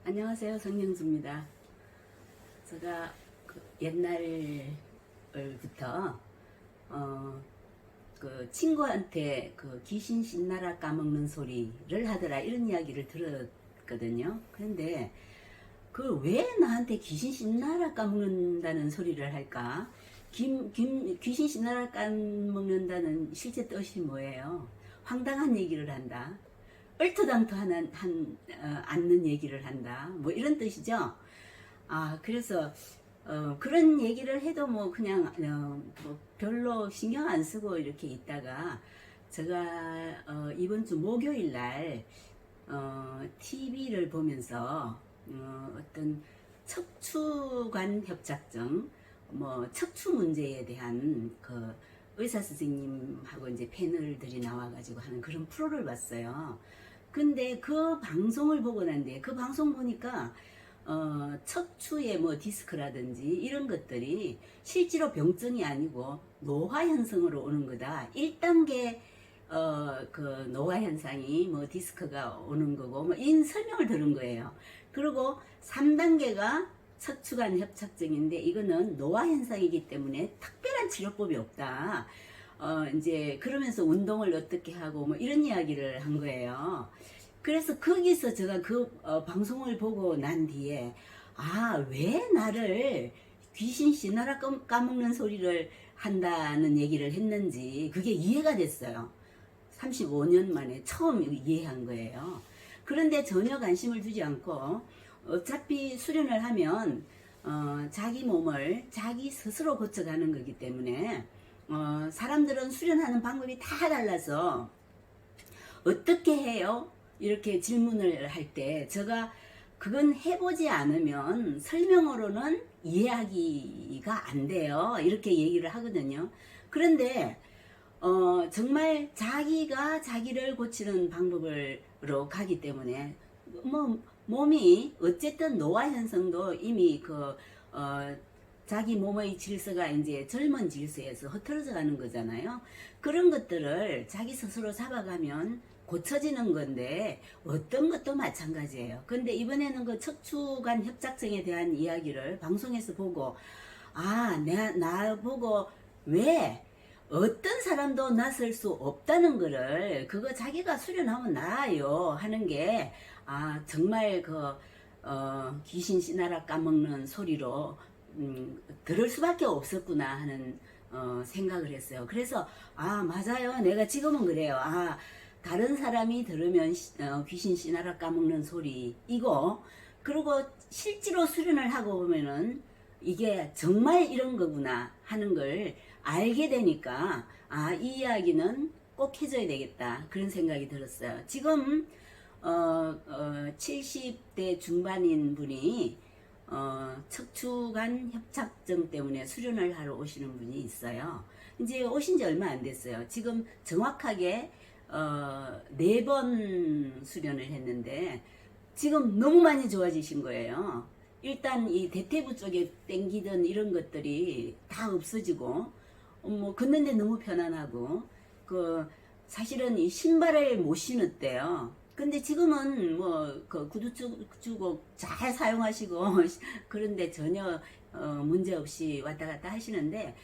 안녕하세요. 성영수입니다. 제가 옛날부터 그 친구한테 그 귀신 신나라 까먹는 소리를 하더라 이런 이야기를 들었거든요. 그런데 그 왜 나한테 귀신 신나라 까먹는다는 소리를 할까? 귀신 신나라 까먹는다는 실제 뜻이 뭐예요? 황당한 얘기를 한다. 얼토당토하는 않는 얘기를 한다. 뭐 이런 뜻이죠. 그래서 그런 얘기를 해도 뭐 그냥 뭐 별로 신경 안 쓰고 이렇게 있다가 제가 이번 주 목요일 날 TV를 보면서 어떤 척추관 협착증, 뭐 척추 문제에 대한 그 의사 선생님하고 이제 패널들이 나와가지고 하는 그런 프로를 봤어요. 근데 그 방송을 보고 난 뒤에 그 방송 보니까 척추의 뭐 디스크라든지 이런 것들이 실제로 병증이 아니고 노화 현상으로 오는 거다. 1단계 그 노화 현상이 뭐 디스크가 오는 거고 뭐 이 설명을 들은 거예요. 그리고 3단계가 척추관 협착증인데 이거는 노화 현상이기 때문에 특별한 치료법이 없다. 이제 그러면서 운동을 어떻게 하고 뭐 이런 이야기를 한 거예요. 그래서 거기서 제가 그 방송을 보고 난 뒤에 왜 나를 귀신 씨나라 까먹는 소리를 한다는 얘기를 했는지 그게 이해가 됐어요. 35년 만에 처음 이해한 거예요. 그런데 전혀 관심을 두지 않고 어차피 수련을 하면 자기 몸을 자기 스스로 고쳐가는 거기 때문에 사람들은 수련하는 방법이 다 달라서 어떻게 해요? 이렇게 질문을 할 때 제가 그건 해보지 않으면 설명으로는 이해하기가 안 돼요. 이렇게 얘기를 하거든요. 그런데 정말 자기가 자기를 고치는 방법으로 가기 때문에 뭐 몸이 어쨌든 노화 현상도 이미 자기 몸의 질서가 이제 젊은 질서에서 흐트러져 가는 거잖아요. 그런 것들을 자기 스스로 잡아가면 고쳐지는 건데 어떤 것도 마찬가지예요. 근데 이번에는 그 척추관 협착증에 대한 이야기를 방송에서 보고 나 보고 왜 어떤 사람도 나설 수 없다는 거를 그거 자기가 수련하면 나아요 하는 게 정말 귀신 씨나라 까먹는 소리로 들을 수밖에 없었구나 하는 생각을 했어요. 그래서 맞아요. 내가 지금은 그래요. 다른 사람이 들으면 귀신 씨나라 까먹는 소리 이거 그리고 실제로 수련을 하고 보면은 이게 정말 이런 거구나 하는 걸 알게 되니까 이 이야기는 꼭 해줘야 되겠다 그런 생각이 들었어요. 지금 70대 중반인 분이 척추관 협착증 때문에 수련을 하러 오시는 분이 있어요. 이제 오신 지 얼마 안 됐어요. 지금 정확하게 4번 수련을 했는데 지금 너무 많이 좋아지신 거예요. 일단 이 대퇴부 쪽에 땡기던 이런 것들이 다 없어지고 뭐 걷는데 너무 편안하고 사실은 이 신발을 못 신었대요. 근데 지금은 뭐 그 구두 주고 잘 사용하시고 그런데 전혀 문제 없이 왔다 갔다 하시는데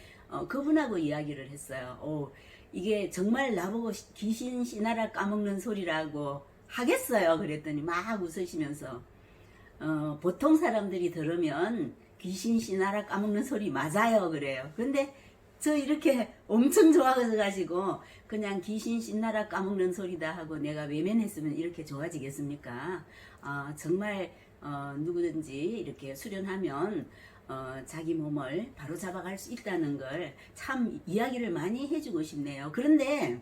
그분하고 이야기를 했어요. 이게 정말 나보고 귀신 씨나라 까먹는 소리라고 하겠어요. 그랬더니 막 웃으시면서 보통 사람들이 들으면 귀신 씨나라 까먹는 소리 맞아요 그래요. 근데 저 이렇게 엄청 좋아가지고 그냥 귀신 신나라 까먹는 소리다 하고 내가 외면했으면 이렇게 좋아지겠습니까? 정말 누구든지 이렇게 수련하면 자기 몸을 바로 잡아갈 수 있다는 걸 참 이야기를 많이 해주고 싶네요. 그런데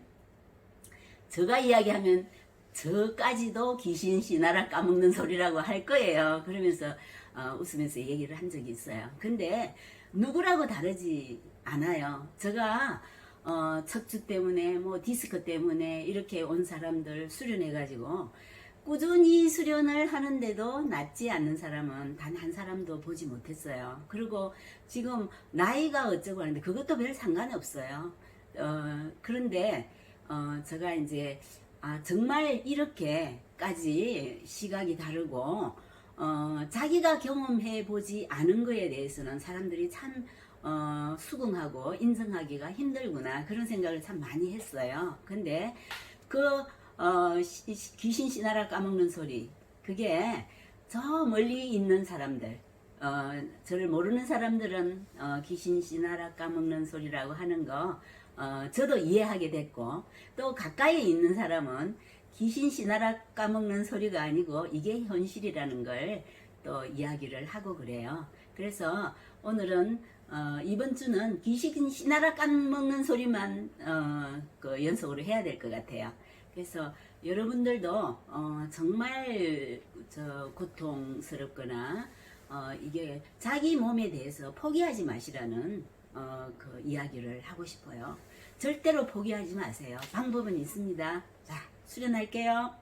제가 이야기하면 저까지도 귀신 씨나라 까먹는 소리라고 할 거예요. 그러면서 웃으면서 얘기를 한 적이 있어요. 근데 누구라고 다르지 않아요. 제가 척추 때문에 뭐 디스크 때문에 이렇게 온 사람들 수련해가지고 꾸준히 수련을 하는데도 낫지 않는 사람은 단 한 사람도 보지 못했어요. 그리고 지금 나이가 어쩌고 하는데 그것도 별 상관이 없어요. 그런데 제가 이제 정말 이렇게까지 시각이 다르고 자기가 경험해 보지 않은 거에 대해서는 사람들이 참 수긍하고 인정하기가 힘들구나 그런 생각을 참 많이 했어요. 근데 그 귀신 씨나라 까먹는 소리 그게 저 멀리 있는 사람들 저를 모르는 사람들은 귀신 씨나라 까먹는 소리라고 하는 거 저도 이해하게 됐고 또 가까이에 있는 사람은 귀신 씨나라 까먹는 소리가 아니고 이게 현실이라는 걸 또 이야기를 하고 그래요. 그래서 오늘은 이번 주는 귀신 씨나라 까먹는 소리만 그 연속으로 해야 될 것 같아요. 그래서 여러분들도 정말 고통스럽거나 이게 자기 몸에 대해서 포기하지 마시라는 그 이야기를 하고 싶어요. 절대로 포기하지 마세요. 방법은 있습니다. 자, 수련할게요.